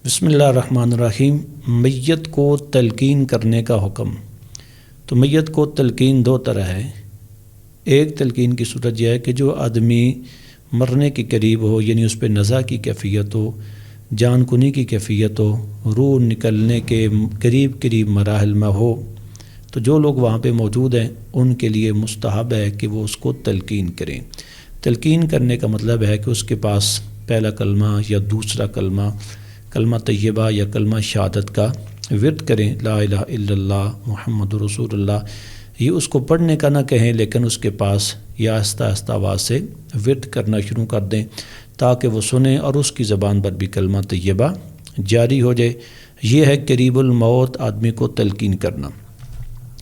بسم اللہ الرحمن الرحیم۔ میت کو تلقین کرنے کا حکم۔ تو میت کو تلقین دو طرح ہے۔ ایک تلقین کی صورت یہ ہے کہ جو آدمی مرنے کے قریب ہو، یعنی اس پہ نزع کی کیفیت ہو، جان کنی کی کیفیت ہو، روح نکلنے کے قریب مراحل میں ہو، تو جو لوگ وہاں پہ موجود ہیں ان کے لیے مستحب ہے کہ وہ اس کو تلقین کریں۔ تلقین کرنے کا مطلب ہے کہ اس کے پاس پہلا کلمہ یا دوسرا کلمہ طیبہ یا کلمہ شہادت کا ورد کریں، لا الہ الا اللہ محمد رسول اللہ۔ یہ اس کو پڑھنے کا نہ کہیں، لیکن اس کے پاس یا آہستہ آہستہ آواز سے ورد کرنا شروع کر دیں تاکہ وہ سنیں اور اس کی زبان پر بھی کلمہ طیبہ جاری ہو جائے۔ یہ ہے قریب الموت آدمی کو تلقین کرنا۔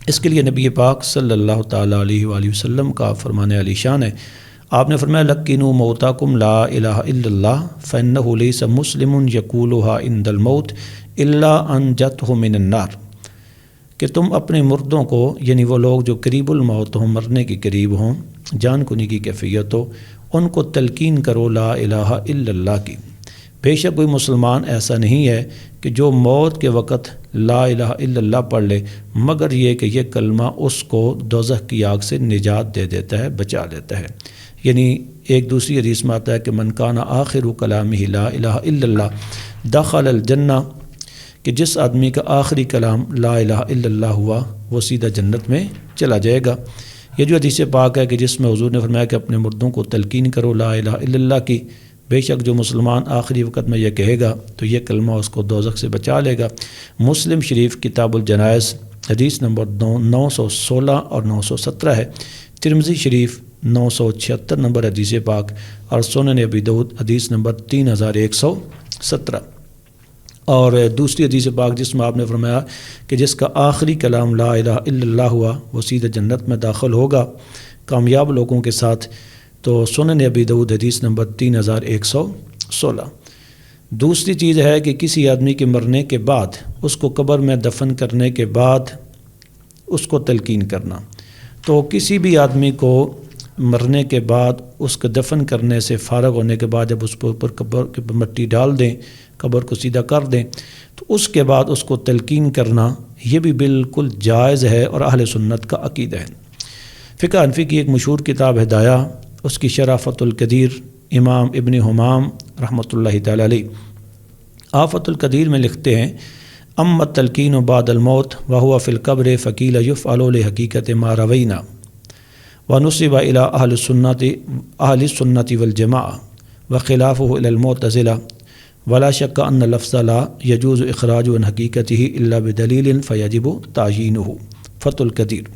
اس کے لیے نبی پاک صلی اللہ تعالیٰ علیہ وآلہ وسلم کا فرمان علی شان ہے۔ آپ نے فرمایا لقنوا موتاکم لا الہ الا اللہ فانہ لیس مسلم یقولها عند الموت الا انجته من النار، کہ تم اپنے مردوں کو، یعنی وہ لوگ جو قریب الموت ہوں، مرنے کے قریب ہوں، جان کنی کی کیفیت ہو، ان کو تلقین کرو لا الہ الا اللہ کی۔ بے شک کوئی مسلمان ایسا نہیں ہے کہ جو موت کے وقت لا الہ الا اللہ پڑھ لے، مگر یہ کہ یہ کلمہ اس کو دوزخ کی آگ سے نجات دے دیتا ہے، بچا لیتا ہے۔ یعنی ایک دوسری حدیث میں آتا ہے کہ من کان آخر کلامہ لا الہ الا اللہ دخل الجنہ، کہ جس آدمی کا آخری کلام لا الہ الا اللہ ہوا وہ سیدھا جنت میں چلا جائے گا۔ یہ جو حدیث پاک ہے کہ جس میں حضور نے فرمایا کہ اپنے مردوں کو تلقین کرو لا الہ الا اللہ کی، بے شک جو مسلمان آخری وقت میں یہ کہے گا تو یہ کلمہ اس کو دوزخ سے بچا لے گا۔ مسلم شریف کتاب الجنائز حدیث نمبر 916 اور 917 ہے۔ ترمذی شریف 976 نمبر حدیث پاک، اور سنن ابی داؤد حدیث نمبر 3117۔ اور دوسری حدیث پاک جس میں آپ نے فرمایا کہ جس کا آخری کلام لا الہ الا اللہ ہوا وہ سیدھا جنت میں داخل ہوگا کامیاب لوگوں کے ساتھ، تو سنن ابی داؤد حدیث نمبر 3116۔ دوسری چیز ہے کہ کسی آدمی کے مرنے کے بعد، اس کو قبر میں دفن کرنے کے بعد اس کو تلقین کرنا۔ تو کسی بھی آدمی کو مرنے کے بعد اس کو دفن کرنے سے فارغ ہونے کے بعد جب اس پر اوپر قبر کے مٹی ڈال دیں، قبر کو سیدھا کر دیں، تو اس کے بعد اس کو تلقین کرنا یہ بھی بالکل جائز ہے اور اہل سنت کا عقیدہ ہے۔ فقہ حنفی کی ایک مشہور کتاب ہدایہ، اس کی شرح فتح القدیر امام ابن حمام رحمۃ اللہ تعالی علیہ، آپ فتح القدیر میں لکھتے ہیں اما التلقین بعد الموت وهو فی القبر فقیل یفعل لحقیقت ما روینا ونسب الى اہل السنت والجماعة وخلافه الى المعتزلہ ولا شک ان لفظ لا يجوز اخراج عن حقیقته الا بدلیل فیجب تعیینہ۔ فتح القدیر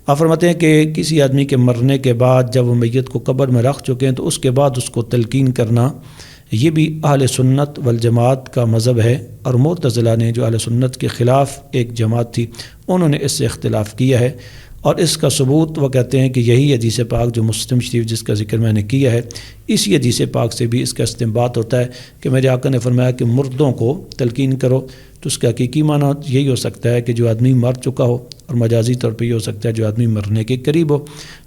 آپ فرماتے ہیں کہ کسی آدمی کے مرنے کے بعد جب وہ میت کو قبر میں رکھ چکے ہیں تو اس کے بعد اس کو تلقین کرنا یہ بھی اہل سنت والجماعت کا مذہب ہے، اور معتزلہ نے جو اہل سنت کے خلاف ایک جماعت تھی انہوں نے اس سے اختلاف کیا ہے، اور اس کا ثبوت وہ کہتے ہیں کہ یہی حدیث پاک جو مسلم شریف جس کا ذکر میں نے کیا ہے، اسی حدیث پاک سے بھی اس کا استنباط ہوتا ہے کہ میرے آقا نے فرمایا کہ مردوں کو تلقین کرو، تو اس کا حقیقی معنی یہی ہو سکتا ہے کہ جو آدمی مر چکا ہو، اور مجازی طور پہ یہ ہو سکتا ہے جو آدمی مرنے کے قریب ہو۔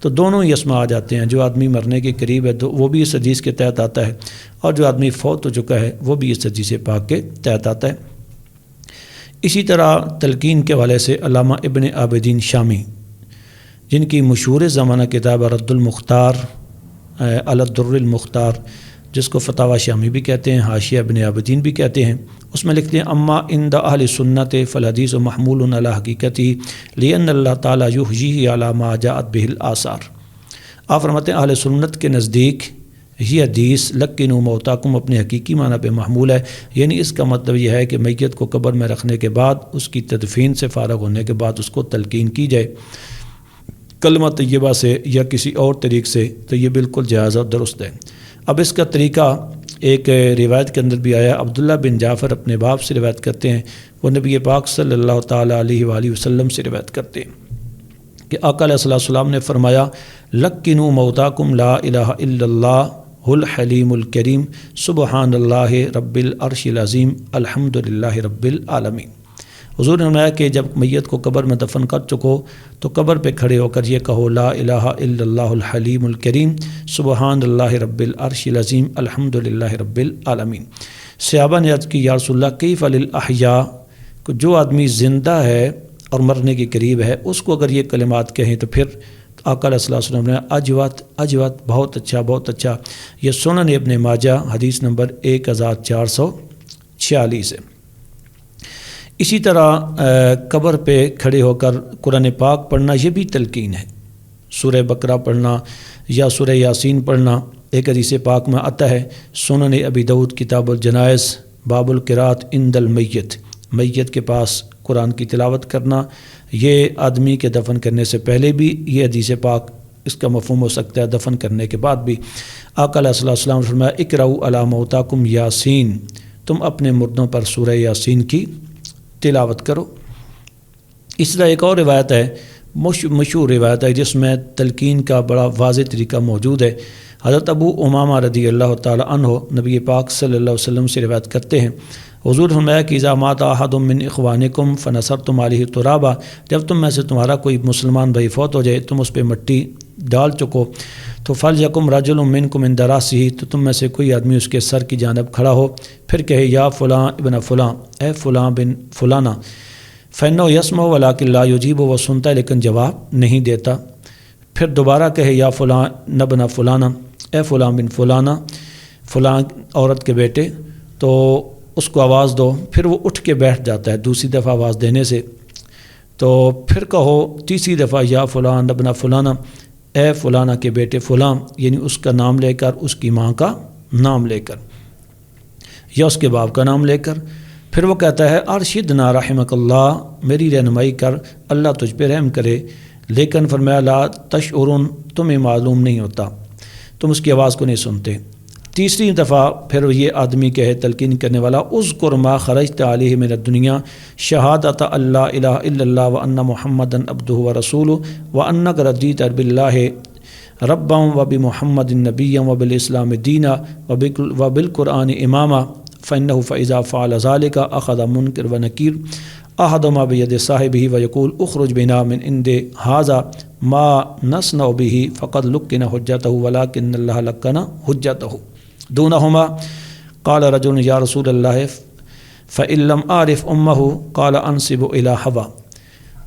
تو دونوں ہی اسما آ جاتے ہیں، جو آدمی مرنے کے قریب ہے تو وہ بھی اس حدیث کے تحت آتا ہے، اور جو آدمی فوت ہو چکا ہے وہ بھی اس حدیث پاک کے تحت آتا ہے۔ اسی طرح تلقین کے حوالے سے علامہ ابن عابدین شامی، جن کی مشہور زمانہ کتاب رد المختار علی الدر المختار، جس کو فتاوی شامی بھی کہتے ہیں، حاشیہ ابن عابدین بھی کہتے ہیں، اس میں لکھتے ہیں اما عند اہل سنت فالحدیث محمول علی حقیقتہ لان اللہ تعالی یحییہ علی ما جاءت بہ الآثار۔ آپ فرماتے ہیں اہل سنت کے نزدیک یہ حدیث لقنوا موتاکم اپنے حقیقی معنی پہ محمول ہے، یعنی اس کا مطلب یہ ہے کہ میت کو قبر میں رکھنے کے بعد اس کی تدفین سے فارغ ہونے کے بعد اس کو تلقین کی جائے کلمہ طیبہ سے یا کسی اور طریق سے، تو یہ بالکل جائز اور درست ہے۔ اب اس کا طریقہ ایک روایت کے اندر بھی آیا، عبداللہ بن جعفر اپنے باپ سے روایت کرتے ہیں، وہ نبی پاک صلی اللہ تعالیٰ علیہ وآلہ وسلم سے روایت کرتے ہیں کہ آقا علیہ السلام نے فرمایا لقنوا موتاکم لا الہ الا اللہ الحلیم الکریم سبحان اللہ رب العرش العظیم الحمد للہ رب العالمین۔ حضور نے فرمایا کہ جب میت کو قبر میں دفن کر چکو تو قبر پہ کھڑے ہو کر یہ کہو لا الہ الا اللہ الحلیم الکریم سبحان اللہ رب العرش العظیم الحمد للہ رب العالمین۔ صحابہ نے عرض کی یا رسول اللہ کیف للاحیاء، کہ جو آدمی زندہ ہے اور مرنے کے قریب ہے اس کو اگر یہ کلمات کہیں تو پھر آقا علیہ الصلوۃ والسلام نے اجوت اجوت، بہت اچھا بہت اچھا۔ یہ سنن ابن ماجہ حدیث نمبر 1446 ہے۔ اسی طرح قبر پہ کھڑے ہو کر قرآن پاک پڑھنا یہ بھی تلقین ہے۔ سورہ بقرہ پڑھنا یا سورہ یاسین پڑھنا، ایک حدیث پاک میں آتا ہے سنن ابی داؤد کتاب الجنائز باب القراءۃ عند المیت، میت کے پاس قرآن کی تلاوت کرنا، یہ آدمی کے دفن کرنے سے پہلے بھی یہ حدیث پاک اس کا مفہوم ہو سکتا ہے، دفن کرنے کے بعد بھی۔ آقا علیہ الصلوۃ والسلام نے فرمایا اقرؤوا علی موتاکم یاسین، تم اپنے مردوں پر سورہ یاسین کی تلاوت کرو۔ اس طرح ایک اور روایت ہے، مشہور روایت ہے جس میں تلقین کا بڑا واضح طریقہ موجود ہے۔ حضرت ابو امامہ رضی اللہ تعالی عنہ نبی پاک صلی اللہ علیہ وسلم سے روایت کرتے ہیں، حضور فرمایا کہ اذا مات احد من اخوانکم فنثرتم علیہ ترابا، جب تم میں سے تمہارا کوئی مسلمان بھائی فوت ہو جائے تم اس پہ مٹی ڈال چکو تو فلیکم رجل منکم عند راسہ، تو تم میں سے کوئی آدمی اس کے سر کی جانب کھڑا ہو، پھر کہے یا فلاں ابن فلاں، اے فلاں بن فلانا، فإنہ یسمع ولکن لا یجیب، وہ سنتا ہے لیکن جواب نہیں دیتا۔ پھر دوبارہ کہے یا فلاں ابن فلانا، اے فلاں بن فلانا، فلاں عورت کے بیٹے، تو اس کو آواز دو، پھر وہ اٹھ کے بیٹھ جاتا ہے دوسری دفعہ آواز دینے سے۔ تو پھر کہو تیسری دفعہ یا فلاں ابن فلانا، اے فلانا کے بیٹے فلاں، یعنی اس کا نام لے کر، اس کی ماں کا نام لے کر یا اس کے باپ کا نام لے کر۔ پھر وہ کہتا ہے ارشدنا رحمک اللہ، میری رہنمائی کر، اللہ تجھ پہ رحم کرے، لیکن فرمایا لا تشعرون، تمہیں معلوم نہیں ہوتا، تم اس کی آواز کو نہیں سنتے۔ تیسری دفعہ پھر یہ آدمی کہے تلقین کرنے والا اذکر ما خرجت علیہ من الدنیا شہادت اللہ الہ الا اللہ وان محمدا عبدہ ورسولہ وانک رضیت باللہ ربا وبمحمد نبیا وبالاسلام دینا وبالقرآن اماما فانہ فاذا فعل ذلک اخذ منکر ونکیر احدہما بید صاحبہ ویقول اخرج بنا من عند ھذا ما نصنع به فقد لقن حجتہ ولکن اللہ لقن حجتہ دونہما قال رجل یا رسول اللہ فإن لم أعرف أمه قال انسب إلى حوا۔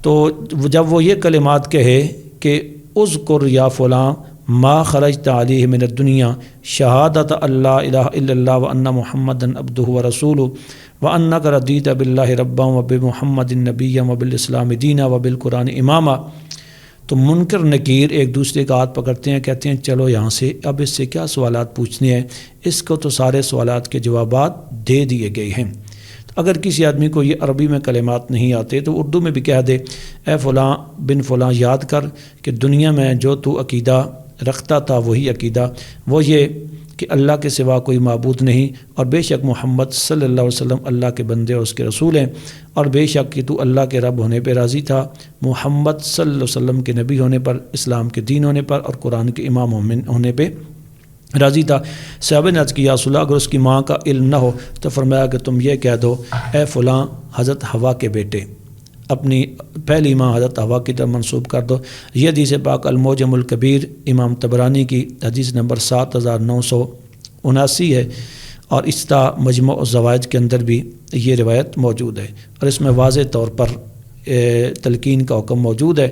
تو جب وہ یہ کلمات کہے کہ اذکر یا فلاں ما خرجت علیہ من الدنیا شہادت اللہ الہ الا اللہ وان محمدا عبدہ ورسولہ وانک رضیت باللہ ربا وبمحمد نبیا وبالاسلام دینا وبالقرآن اماما، تو منکر نکیر ایک دوسرے کا ہاتھ پکڑتے ہیں، کہتے ہیں چلو یہاں سے، اب اس سے کیا سوالات پوچھنے ہیں، اس کو تو سارے سوالات کے جوابات دے دیے گئے ہیں۔ اگر کسی آدمی کو یہ عربی میں کلمات نہیں آتے تو اردو میں بھی کہہ دے اے فلاں بن فلاں، یاد کر کہ دنیا میں جو تو عقیدہ رکھتا تھا وہی عقیدہ، وہ یہ کہ اللہ کے سوا کوئی معبود نہیں، اور بے شک محمد صلی اللہ علیہ وسلم اللہ کے بندے اور اس کے رسول ہیں، اور بے شک کہ تو اللہ کے رب ہونے پہ راضی تھا، محمد صلی اللہ علیہ وسلم کے نبی ہونے پر، اسلام کے دین ہونے پر، اور قرآن کے امام ہونے پہ راضی تھا۔ صحابہ نے عرض کی یا رسول اللہ اگر اس کی ماں کا علم نہ ہو تو فرمایا کہ تم یہ کہہ دو اے فلاں حضرت حوا کے بیٹے، اپنی پہلی ماں حضرت حوا کی طرف منسوب کر دو۔ یہ حدیث پاک المعجم الکبیر امام طبرانی کی حدیث نمبر 7979 ہے، اور اس طرح مجموع الزوائد کے اندر بھی یہ روایت موجود ہے، اور اس میں واضح طور پر تلقین کا حکم موجود ہے۔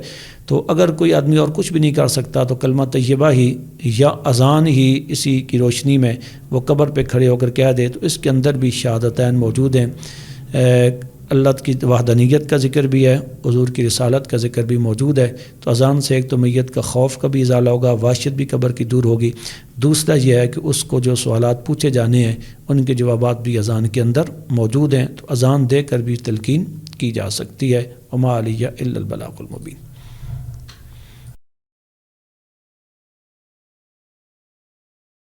تو اگر کوئی آدمی اور کچھ بھی نہیں کر سکتا تو کلمہ طیبہ ہی یا اذان ہی اسی کی روشنی میں وہ قبر پہ کھڑے ہو کر کہہ دے، تو اس کے اندر بھی شہادتین موجود ہیں، اللہ کی وحدانیت کا ذکر بھی ہے، حضور کی رسالت کا ذکر بھی موجود ہے۔ تو اذان سے ایک تو میت کا خوف کا بھی ازالہ ہوگا، وحشت بھی قبر کی دور ہوگی، دوسرا یہ ہے کہ اس کو جو سوالات پوچھے جانے ہیں ان کے جوابات بھی اذان کے اندر موجود ہیں، تو اذان دے کر بھی تلقین کی جا سکتی ہے۔ وما علیہ الا البلاغ المبین۔